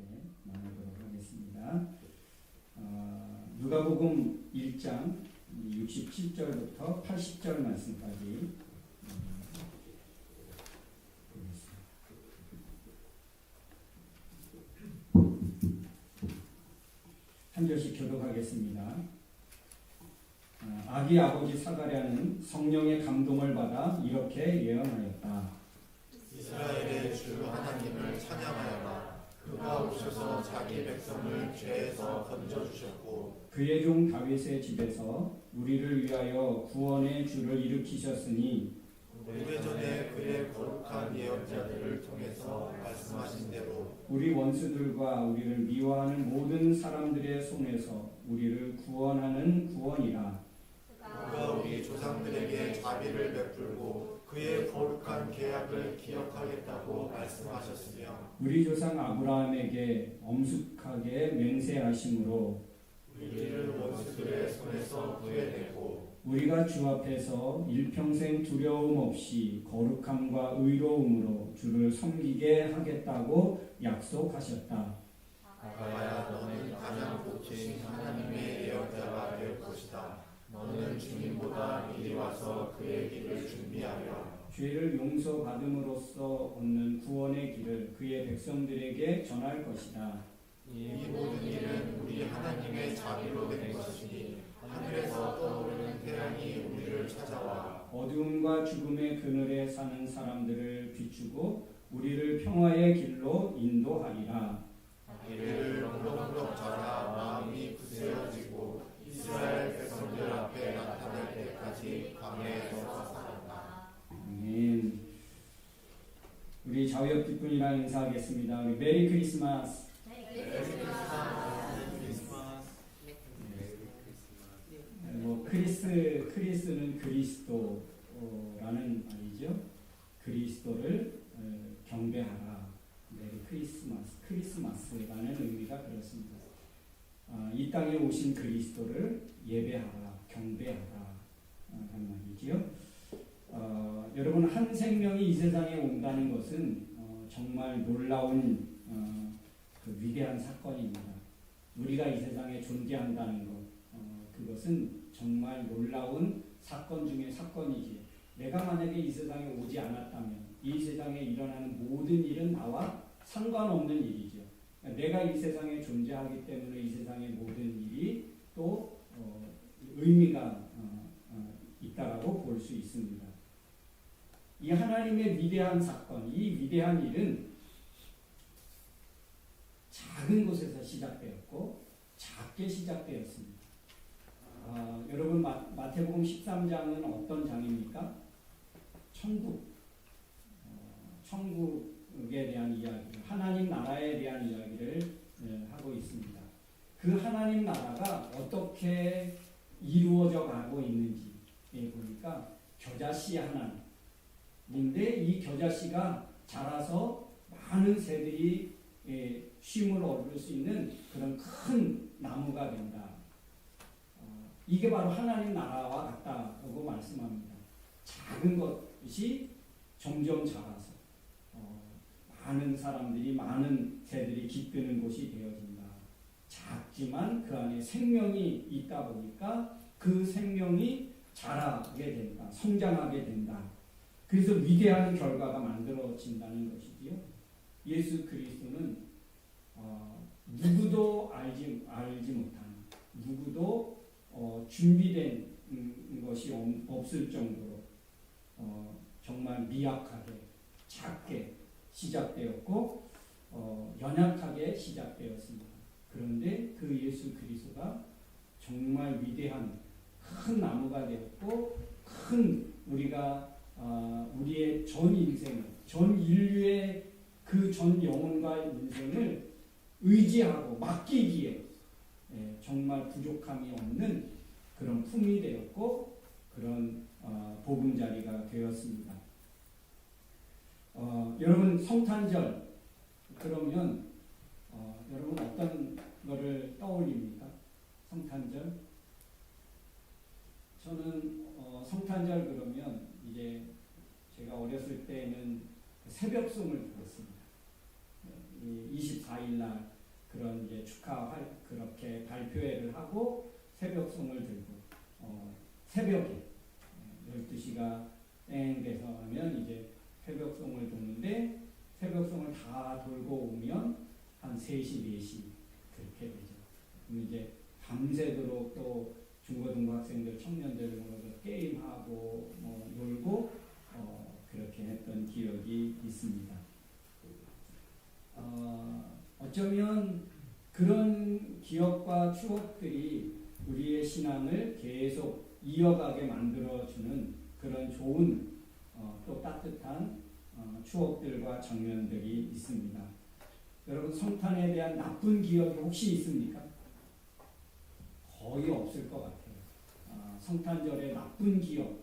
함께 나누도록 하겠습니다. 누가복음 1장 67절부터 80절 말씀까지 보겠습니다. 한 절씩 교독하겠습니다. 아기 아버지 사가랴는 성령의 감동을 받아 이렇게 예언하였다. 이스라엘의 주 하나님을 찬양하여라. 그가 오셔서 자기 백성을 죄에서 건져주셨고 그의 종 다윗의 집에서 우리를 위하여 구원의 주를 일으키셨으니 오래전에 그의 거룩한 예언자들을 통해서 말씀하신 대로 우리 원수들과 우리를 미워하는 모든 사람들의 손에서 우리를 구원하는 구원이라. 그가 우리 조상들에게 자비를 베풀고 그의 거룩한 계약을 기억하겠다고 말씀하셨으며 우리 조상 아브라함에게 엄숙하게 맹세하심으로 우리를 원수들의 손에서 구해내고 우리가 주 앞에서 일평생 두려움 없이 거룩함과 의로움으로 주를 섬기게 하겠다고 약속하셨다. 아가야, 너는 가장 복되신 하나님의 예언자가 될 것이다. 너는 주님보다 미리 와서 그의 길을 준비하여 죄를 용서받음으로써 얻는 구원의 길을 그의 백성들에게 전할 것이다. 이 모든 일은 우리 하나님의 자비로 된 것이니 하늘에서 떠오르는 태양이 우리를 찾아와 어두움과 죽음의 그늘에 사는 사람들을 비추고 우리를 평화의 길로 인도하리라. 이를 렁렁렁 자라 마음이 굳세어지고 이스라엘 백성들 앞에 나타날 때까지 광야에서 살았다. 아멘. 우리 좌우옆 뒷분이랑 인사하겠습니다. 우리 메리 크리스마스. 크리스는 그리스도라는 말이죠. 그리스도를 경배하라. 메리 크리스마스라는 의미가 그렇습니다. 이 땅에 오신 그리스도를 예배하라, 경배하라 하는 말이지요. 여러분, 한 생명이 이 세상에 온다는 것은 정말 놀라운 그 위대한 사건입니다. 우리가 이 세상에 존재한다는 것, 그것은 정말 놀라운 사건 중의 사건이지. 내가 만약에 이 세상에 오지 않았다면 이 세상에 일어나는 모든 일은 나와 상관없는 일이죠. 내가 이 세상에 존재하기 때문에 이 세상의 모든 일이 또 의미가 있다라고 볼 수 있습니다. 이 하나님의 위대한 사건, 이 위대한 일은 작은 곳에서 시작되었고 작게 시작되었습니다. 여러분, 마태복음 13장은 어떤 장입니까? 천국에 대한 이야기, 하나님 나라에 대한 이야기를 하고 있습니다. 그 하나님 나라가 어떻게 이루어져 가고 있는지 보니까 겨자씨 하나님인데 이 겨자씨가 자라서 많은 새들이 쉼을 얻을 수 있는 그런 큰 나무가 된다. 이게 바로 하나님 나라와 같다고 말씀합니다. 작은 것이 점점 자라서 많은 사람들이, 많은 새들이 깃드는 곳이 되어진다. 작지만 그 안에 생명이 있다 보니까 그 생명이 자라게 된다. 성장하게 된다. 그래서 위대한 결과가 만들어진다는 것이지요. 예수 그리스도는 누구도 알지 못한, 누구도 준비된 것이 없을 정도로 정말 미약하게, 작게 시작되었고 연약하게 시작되었습니다. 그런데 그 예수 그리스도가 정말 위대한 큰 나무가 되었고 우리의 전 인생을, 전 인류의 그 전 영혼과 인생을 의지하고 맡기기에 정말 부족함이 없는 그런 품이 되었고 그런 보금자리가 되었습니다. 여러분, 성탄절 그러면 여러분 어떤 거를 떠올립니까? 성탄절? 저는 성탄절 그러면 이제 제가 어렸을 때는 새벽송을 들었습니다. 24일 4일날 그런 이제 그렇게 발표회를 하고 새벽송을 들고 새벽에 12시가 땡 돼서 하면 이제 새벽송을 듣는데 새벽송을 다 돌고 오면 한 3시, 4시 그렇게 되죠. 그럼 이제 밤새도록 또 중고등부 학생들, 청년들 모여서 게임하고 놀고 그렇게 했던 기억이 있습니다. 어쩌면 그런 기억과 추억들이 우리의 신앙을 계속 이어가게 만들어주는 그런 좋은 또 따뜻한 추억들과 장면들이 있습니다. 여러분 성탄에 대한 나쁜 기억이 혹시 있습니까? 거의 없을 것 같아요. 성탄절의 나쁜 기억은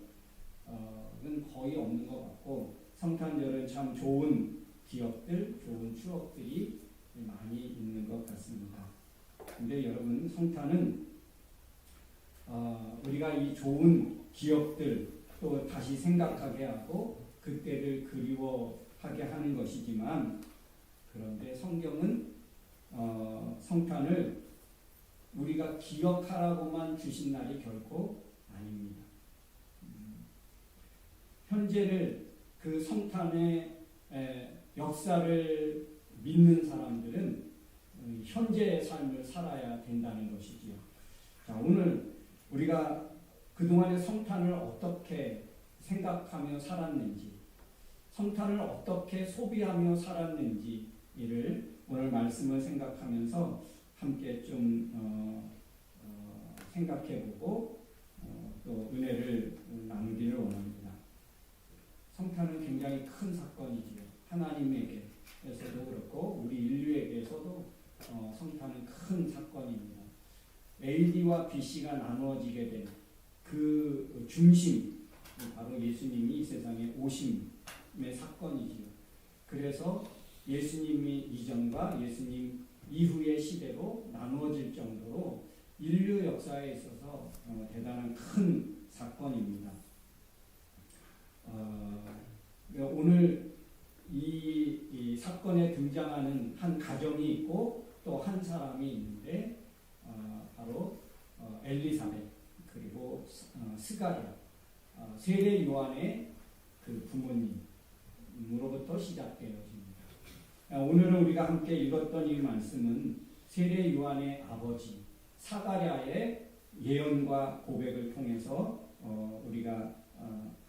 거의 없는 것 같고 성탄절은 참 좋은 기억들, 좋은 추억들이 많이 있는 것 같습니다. 근데 여러분 성탄은 우리가 이 좋은 기억들 또 다시 생각하게 하고 그때를 그리워하게 하는 것이지만 그런데 성경은 성탄을 우리가 기억하라고만 주신 날이 결코 아닙니다. 현재를 그 성탄의 역사를 믿는 사람들은 현재의 삶을 살아야 된다는 것이지요. 자, 오늘 우리가 그동안의 성탄을 어떻게 생각하며 살았는지, 성탄을 어떻게 소비하며 살았는지를 오늘 말씀을 생각하면서 함께 좀 생각해보고 또 은혜를 나누기를 원합니다. 성탄은 굉장히 큰 사건이지요. 하나님에게서도 그렇고 우리 인류에게서도 성탄은 큰 사건입니다. AD와 BC가 나누어지게 된 그 중심, 바로 예수님이 이 세상에 오심의 사건이지요. 그래서 예수님이 이전과 예수님 이후의 시대로 나누어질 정도로 인류 역사에 있어서 대단한 큰 사건입니다. 오늘 이 사건에 등장하는 한 가정이 있고 또 한 사람이 있는데 바로 엘리사벳 그리고 스가랴 세례 요한의 그 부모님으로부터 시작되어집니다. 오늘은 우리가 함께 읽었던 이 말씀은 세례 요한의 아버지 스가랴의 예언과 고백을 통해서 우리가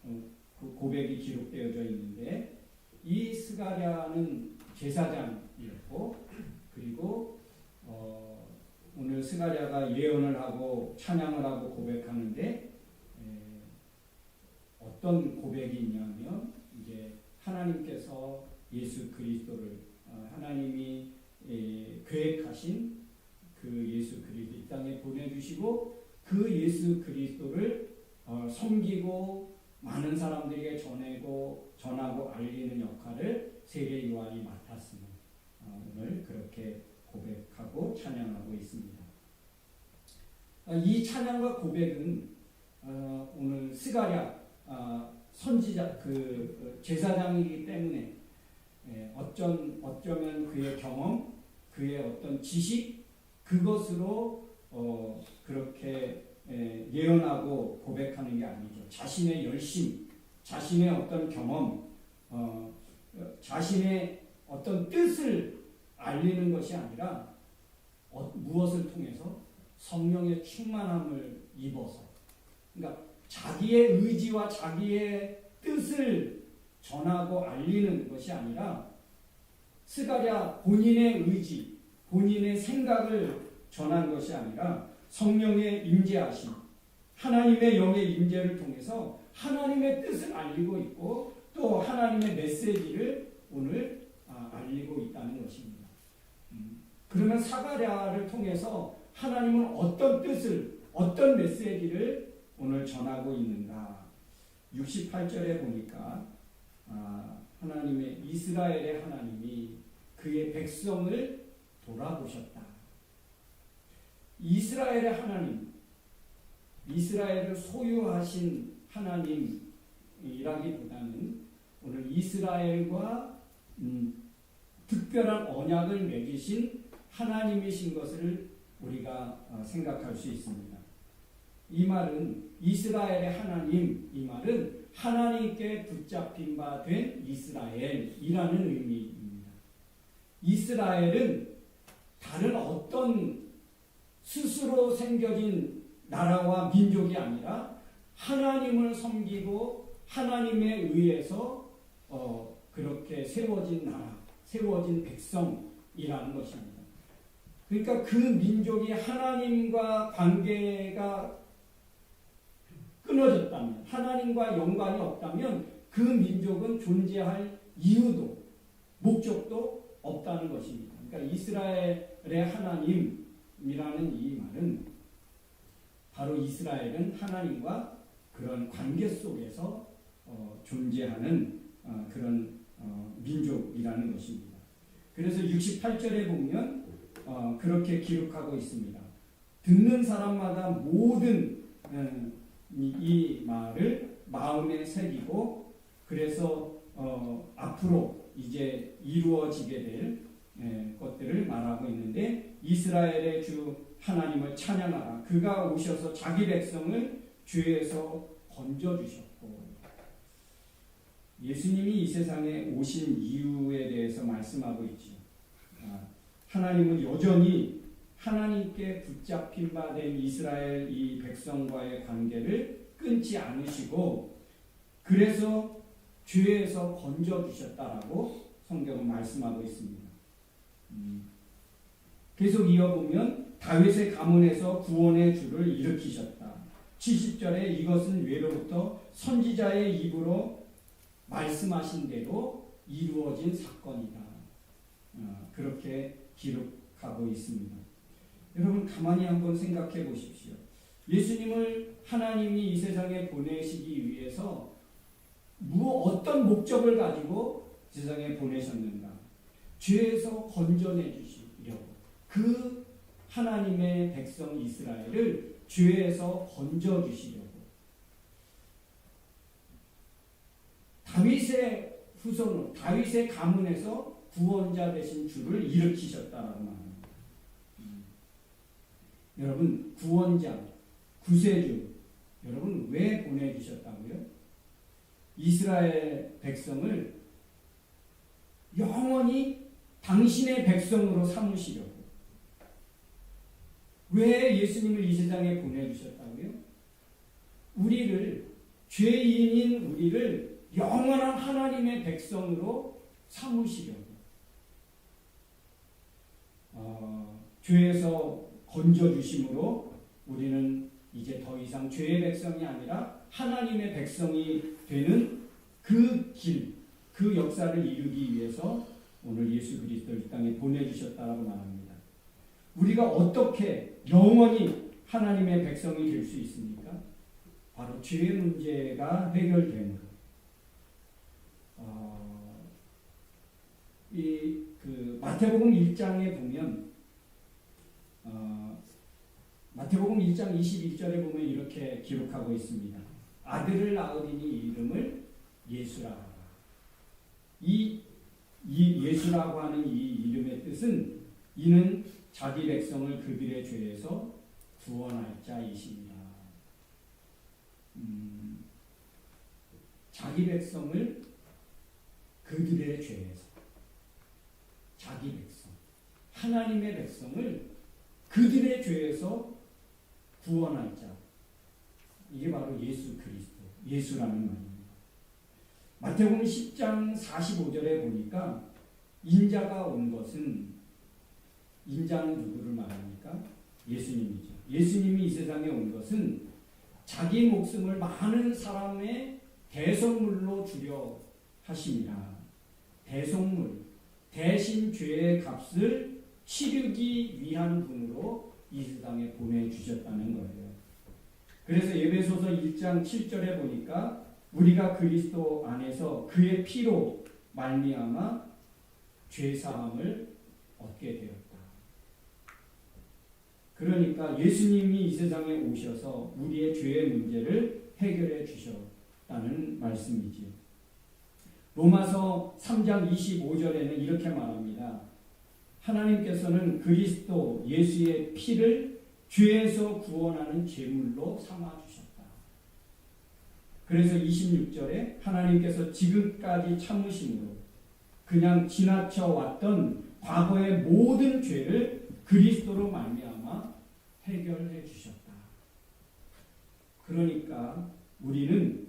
그 고백이 기록되어져 있는데 이 스가랴는 제사장이었고 그리고 오늘 스가랴가 예언을 하고 찬양을 하고 고백하는데 어떤 고백이 있냐면 이제 하나님께서 예수 그리스도를 하나님이 계획하신 그 예수 그리스도 이 땅에 보내주시고 그 예수 그리스도를 섬기고 많은 사람들에게 전하고 알리는 역할을 세례 요한이 맡았으면 오늘 그렇게 고백하고 찬양하고 있습니다. 이 찬양과 고백은 오늘 스가랴 선지자 그 제사장이기 때문에 어쩌면 그의 경험, 그의 어떤 지식 그것으로 그렇게 예언하고 고백하는 게 아니죠. 자신의 열심, 자신의 어떤 경험, 자신의 어떤 뜻을 알리는 것이 아니라 무엇을 통해서 성령의 충만함을 입어서 그러니까 자기의 의지와 자기의 뜻을 전하고 알리는 것이 아니라 스가랴 본인의 의지, 본인의 생각을 전한 것이 아니라 성령의 임재하심, 하나님의 영의 임재를 통해서 하나님의 뜻을 알리고 있고 또 하나님의 메시지를 오늘 알리고 있다는 것입니다. 그러면 스가랴를 통해서 하나님은 어떤 뜻을, 어떤 메시지를 오늘 전하고 있는가? 68절에 보니까 하나님의 이스라엘의 하나님이 그의 백성을 돌아보셨다. 이스라엘의 하나님, 이스라엘을 소유하신 하나님이라기보다는 오늘 이스라엘과 특별한 언약을 맺으신 하나님이신 것을 우리가 생각할 수 있습니다. 이 말은 이스라엘의 하나님, 이 말은 하나님께 붙잡힌 바 된 이스라엘이라는 의미입니다. 이스라엘은 다른 어떤 스스로 생겨진 나라와 민족이 아니라 하나님을 섬기고 하나님에 의해서 그렇게 세워진 나라, 세워진 백성이라는 것입니다. 그러니까 그 민족이 하나님과 관계가 끊어졌다면, 하나님과 연관이 없다면 그 민족은 존재할 이유도 목적도 없다는 것입니다. 그러니까 이스라엘의 하나님이라는 이 말은 바로 이스라엘은 하나님과 그런 관계 속에서 존재하는 그런 민족이라는 것입니다. 그래서 68절에 보면 그렇게 기록하고 있습니다. 듣는 사람마다 모든 이 말을 마음에 새기고 그래서 앞으로 이제 이루어지게 될 것들을 말하고 있는데 이스라엘의 주 하나님을 찬양하라. 그가 오셔서 자기 백성을 죄에서 건져주셨고 예수님이 이 세상에 오신 이유에 대해서 말씀하고 있죠. 하나님은 여전히 하나님께 붙잡힌 바 된 이스라엘 이 백성과의 관계를 끊지 않으시고 그래서 죄에서 건져주셨다라고 성경은 말씀하고 있습니다. 계속 이어보면 다윗의 가문에서 구원의 주를 일으키셨다. 70절에 이것은 외로부터 선지자의 입으로 말씀하신 대로 이루어진 사건이다. 그렇게 기록하고 있습니다. 여러분 가만히 한번 생각해 보십시오. 예수님을 하나님이 이 세상에 보내시기 위해서 어떤 목적을 가지고 세상에 보내셨는가? 죄에서 건져내 주시려고 그 하나님의 백성 이스라엘을 죄에서 건져 주시려고 다윗의 후손으로 다윗의 가문에서 구원자 되신 주를 일으키셨다라고 말합니다. 여러분 구원자, 구세주 여러분 왜 보내주셨다고요? 이스라엘 백성을 영원히 당신의 백성으로 삼으시려고. 왜 예수님을 이 세상에 보내주셨다고요? 우리를 죄인인 우리를 영원한 하나님의 백성으로 삼으시려고. 죄에서 건져주심으로 우리는 이제 더 이상 죄의 백성이 아니라 하나님의 백성이 되는 그 길, 그 역사를 이루기 위해서 오늘 예수 그리스도를 이 땅에 보내주셨다고 말합니다. 우리가 어떻게 영원히 하나님의 백성이 될 수 있습니까? 바로 죄의 문제가 해결됨으로. 마태복음 1장에 보면 마태복음 1장 21절에 보면 이렇게 기록하고 있습니다. 아들을 낳으리니 이름을 예수라 하라. 이 예수라고 하는 이 이름의 뜻은 이는 자기 백성을 그들의 죄에서 구원할 자이십니다. 자기 백성을 그들의 죄에서 자기 백성, 하나님의 백성을 그들의 죄에서 구원할 자. 이게 바로 예수 그리스도, 예수라는 말입니다. 마태복음 10장 45절에 보니까 인자가 온 것은 인자는 누구를 말합니까? 예수님이죠. 예수님이 이 세상에 온 것은 자기 목숨을 많은 사람의 대속물로 주려 하심이라. 대속물, 대신 죄의 값을 치르기 위한 분으로 이 세상에 보내주셨다는 거예요. 그래서 에베소서 1장 7절에 보니까 우리가 그리스도 안에서 그의 피로 말미암아 죄사함을 얻게 되었다. 그러니까 예수님이 이 세상에 오셔서 우리의 죄의 문제를 해결해 주셨다는 말씀이지요. 로마서 3장 25절에는 이렇게 말합니다. 하나님께서는 그리스도 예수의 피를 죄에서 구원하는 제물로 삼아주셨다. 그래서 26절에 하나님께서 지금까지 참으심으로 그냥 지나쳐 왔던 과거의 모든 죄를 그리스도로 말미암아 해결해 주셨다. 그러니까 우리는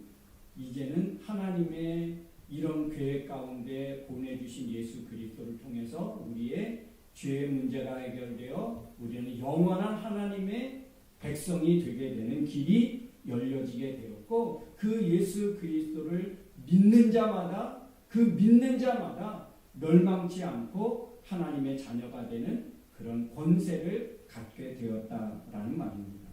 이제는 하나님의 이런 계획 가운데 보내주신 예수 그리스도를 통해서 우리의 죄의 문제가 해결되어 우리는 영원한 하나님의 백성이 되게 되는 길이 열려지게 되었고, 그 예수 그리스도를 믿는 자마다 멸망치 않고 하나님의 자녀가 되는 그런 권세를 갖게 되었다라는 말입니다.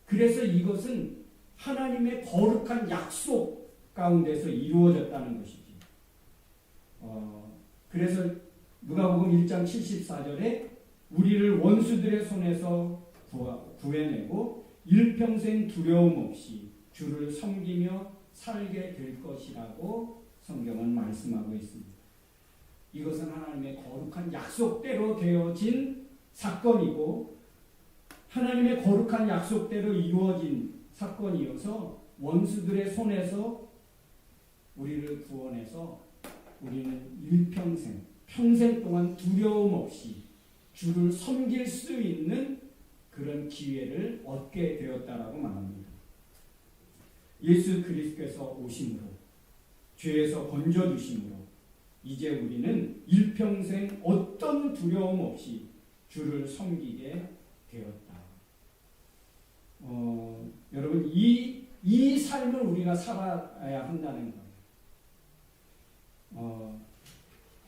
그래서 이것은 하나님의 거룩한 약속 가운데서 이루어졌다는 것이지. 그래서 누가복음 1장 74절에 우리를 원수들의 손에서 구해내고 일평생 두려움 없이 주를 섬기며 살게 될 것이라고 성경은 말씀하고 있습니다. 이것은 하나님의 거룩한 약속대로 되어진 사건이고 하나님의 거룩한 약속대로 이루어진 사건이어서 원수들의 손에서 우리를 구원해서 우리는 평생 동안 두려움 없이 주를 섬길 수 있는 그런 기회를 얻게 되었다라고 말합니다. 예수 그리스도께서 오심으로 죄에서 건져주심으로 이제 우리는 일평생 어떤 두려움 없이 주를 섬기게 되었다. 여러분 이 삶을 우리가 살아야 한다는 거예요.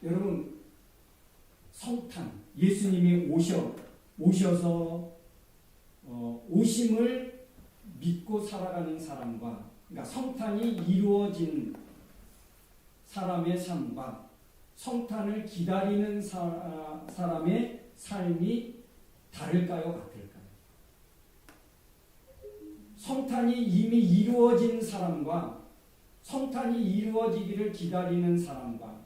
여러분 성탄 예수님이 오셔서 오심을 믿고 살아가는 사람과 그러니까 성탄이 이루어진 사람의 삶과 성탄을 기다리는 사람의 삶이 다를까요? 같을까요? 성탄이 이미 이루어진 사람과 성탄이 이루어지기를 기다리는 사람과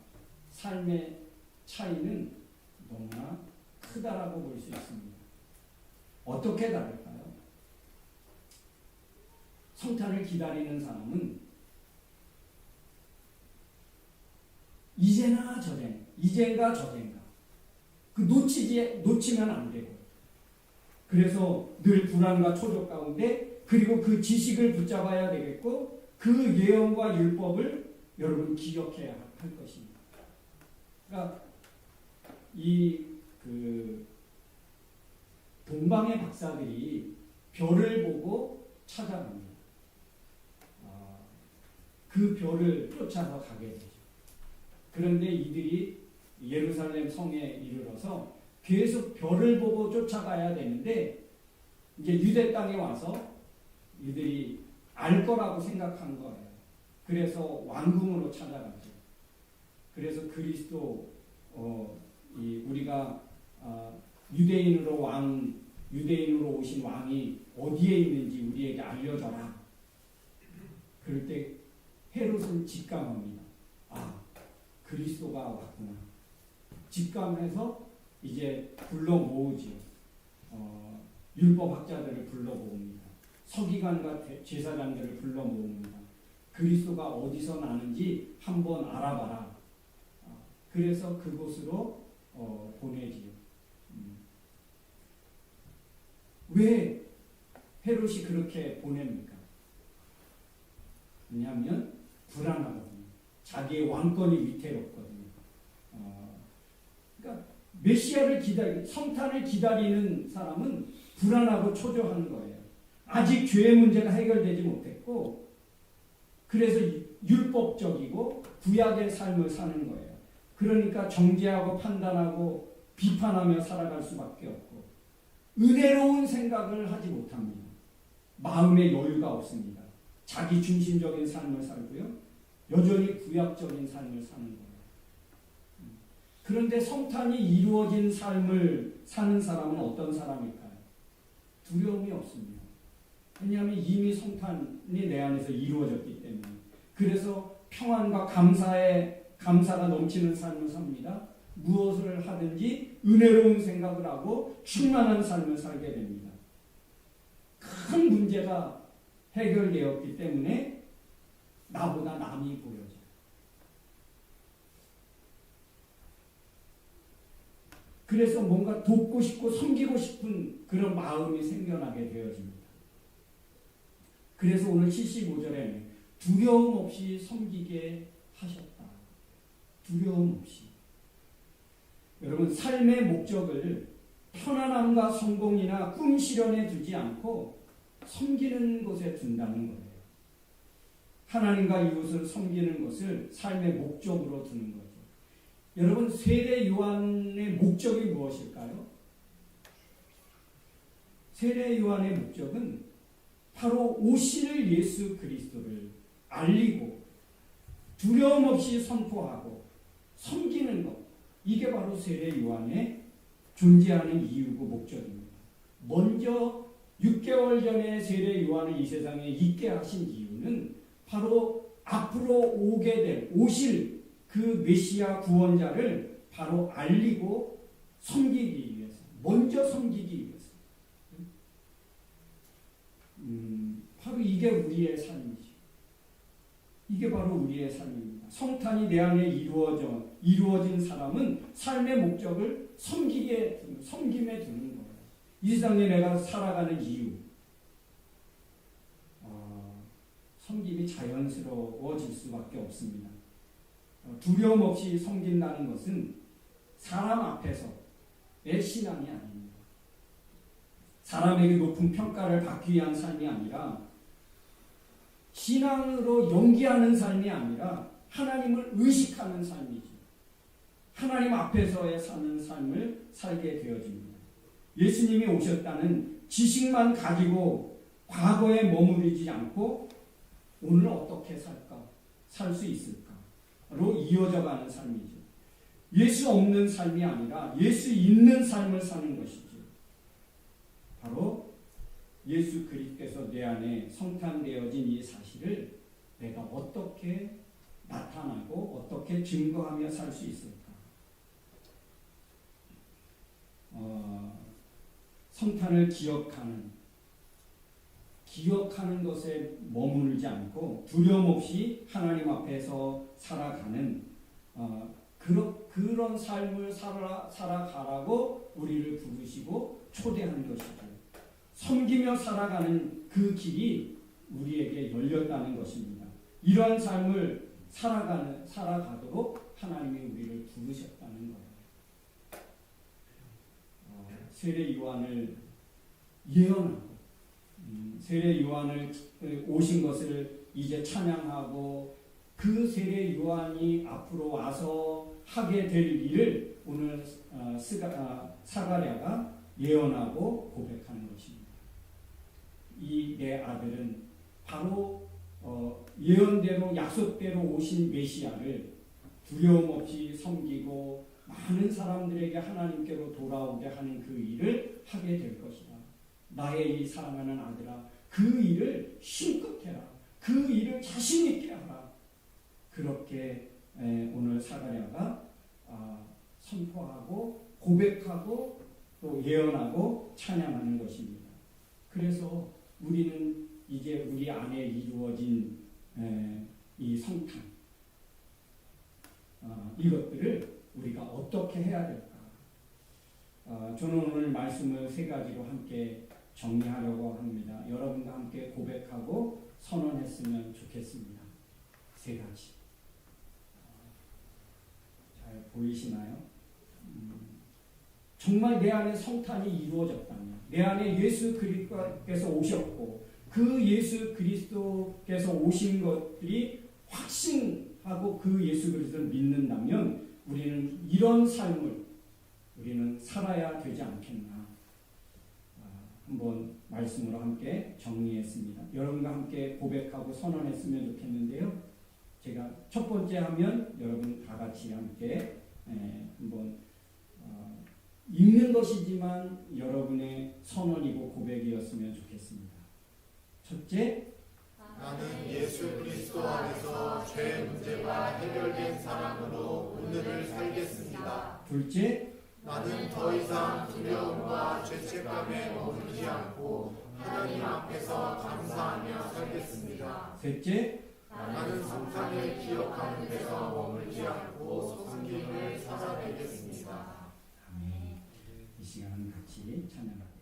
삶의 차이는 너무나 크다라고 볼 수 있습니다. 어떻게 다를까요? 성탄을 기다리는 사람은 이제나 저젠가, 이젠가 저젠가 놓치면 안 되고 그래서 늘 불안과 초조 가운데 그리고 그 지식을 붙잡아야 되겠고 그 예언과 율법을 여러분 기억해야 할 것입니다. 그러니까 동방의 박사들이 별을 보고 찾아갑니다. 그 별을 쫓아서 가게 되죠. 그런데 이들이 예루살렘 성에 이르러서 계속 별을 보고 쫓아가야 되는데 이제 유대 땅에 와서 이들이 알 거라고 생각한 거예요. 그래서 왕궁으로 찾아가죠. 그래서 그리스도 우리가 유대인으로 오신 왕이 어디에 있는지 우리에게 알려줘라. 그럴 때 헤롯은 직감합니다. 그리스도가 왔구나. 직감해서 이제 불러 모으지요. 율법학자들을 불러 모읍니다. 서기관과 제사장들을 불러 모읍니다. 그리스도가 어디서 나는지 한번 알아봐라. 그래서 그곳으로 보내지요. 왜 헤롯이 그렇게 보냅니까? 왜냐하면 불안하거든요. 자기의 왕권이 위태롭거든요. 그러니까 메시아를 성탄을 기다리는 사람은 불안하고 초조한 거예요. 아직 죄의 문제가 해결되지 못했고 그래서 율법적이고 구약의 삶을 사는 거예요. 그러니까 정죄하고 판단하고 비판하며 살아갈 수밖에 없고 은혜로운 생각을 하지 못합니다. 마음의 여유가 없습니다. 자기 중심적인 삶을 살고요. 여전히 구약적인 삶을 사는 거예요. 그런데 성탄이 이루어진 삶을 사는 사람은 어떤 사람일까요? 두려움이 없습니다. 왜냐하면 이미 성탄이 내 안에서 이루어졌기 때문에. 그래서 평안과 감사가 넘치는 삶을 삽니다. 무엇을 하든지 은혜로운 생각을 하고 충만한 삶을 살게 됩니다. 큰 문제가 해결되었기 때문에 나보다 남이 보여져요. 그래서 뭔가 돕고 싶고 섬기고 싶은 그런 마음이 생겨나게 되어집니다. 그래서 오늘 75절에 두려움 없이 섬기게 하셨다. 두려움 없이. 여러분, 삶의 목적을 편안함과 성공이나 꿈 실현에 두지 않고 섬기는 곳에 둔다는 거예요. 하나님과 이웃을 섬기는 것을 삶의 목적으로 두는 거죠. 여러분, 세례 요한의 목적이 무엇일까요? 세례 요한의 목적은 바로 오실 예수 그리스도를 알리고 두려움 없이 선포하고 섬기는 것. 이게 바로 세례 요한의 존재하는 이유고 목적입니다. 먼저 6개월 전에 세례 요한을 이 세상에 있게 하신 이유는 바로 앞으로 오실 그 메시아 구원자를 바로 알리고 섬기기 위해서, 먼저 섬기기 위해서. 바로 이게 우리의 삶이죠. 이게 바로 우리의 삶입니다. 성탄이 내 안에 이루어진 사람은 삶의 목적을 섬김에 두는 거예요. 이 세상에 내가 살아가는 이유, 섬김이 자연스러워질 수밖에 없습니다. 두려움 없이 섬긴다는 것은 사람 앞에서의 신앙이 아닙니다. 사람에게 높은 평가를 받기 위한 삶이 아니라, 신앙으로 연기하는 삶이 아니라 하나님을 의식하는 삶이죠. 하나님 앞에서의 사는 삶을 살게 되어집니다. 예수님이 오셨다는 지식만 가지고 과거에 머무르지 않고 오늘 어떻게 살까? 살 수 있을까?로 이어져가는 삶이죠. 예수 없는 삶이 아니라 예수 있는 삶을 사는 것이죠. 바로 예수 그리스도께서 내 안에 성탄되어진 이 사실을 내가 어떻게 나타나고 어떻게 증거하며 살 수 있을까? 성탄을 기억하는 것에 머무르지 않고 두려움 없이 하나님 앞에서 살아가는 그런 삶을 살아가라고 우리를 부르시고 초대하는 것이죠. 섬기며 살아가는 그 길이 우리에게 열렸다는 것입니다. 이러한 삶을 살아가도록 하나님이 우리를 부르셨다는 거예요. 세례 요한을 예언하고 세례 요한을 오신 것을 이제 찬양하고 그 세례 요한이 앞으로 와서 하게 될 일을 오늘 사가랴가 예언하고 고백하는 것입니다. 이 내 아들은 바로 예언대로 약속대로 오신 메시아를 두려움 없이 섬기고 많은 사람들에게 하나님께로 돌아오게 하는 그 일을 하게 될 것이다. 나의 이 사랑하는 아들아, 그 일을 힘껏 해라. 그 일을 자신 있게 하라. 그렇게 오늘 사가랴가 선포하고 고백하고 또 예언하고 찬양하는 것입니다. 그래서 우리는 이제 우리 안에 이루어진 이 성탄, 이것들을 우리가 어떻게 해야 될까? 저는 오늘 말씀을 세 가지로 함께 정리하려고 합니다. 여러분과 함께 고백하고 선언했으면 좋겠습니다. 세 가지. 잘 보이시나요? 정말 내 안에 성탄이 이루어졌다면, 내 안에 예수 그리스도께서 오셨고 그 예수 그리스도께서 오신 것들이 확신하고 그 예수 그리스도를 믿는다면 우리는 이런 삶을 우리는 살아야 되지 않겠나. 한번 말씀으로 함께 정리했습니다. 여러분과 함께 고백하고 선언했으면 좋겠는데요. 제가 첫 번째 하면 여러분 다 같이 함께 한번 읽는 것이지만 여러분의 선언이고 고백이었으면 좋겠습니다. 첫째, 나는 예수 그리스도 안에서 죄 문제가 해결된 사람으로 오늘을 살겠습니다. 둘째, 나는 더 이상 두려움과 죄책감에 머물지 않고 하나님 앞에서 감사하며 살겠습니다. 셋째, 나는 성탄을 기억하는 데서 머물지 않고 섬김을 살아내겠습니다. 아멘. 이 시간 같이 찬양합니다.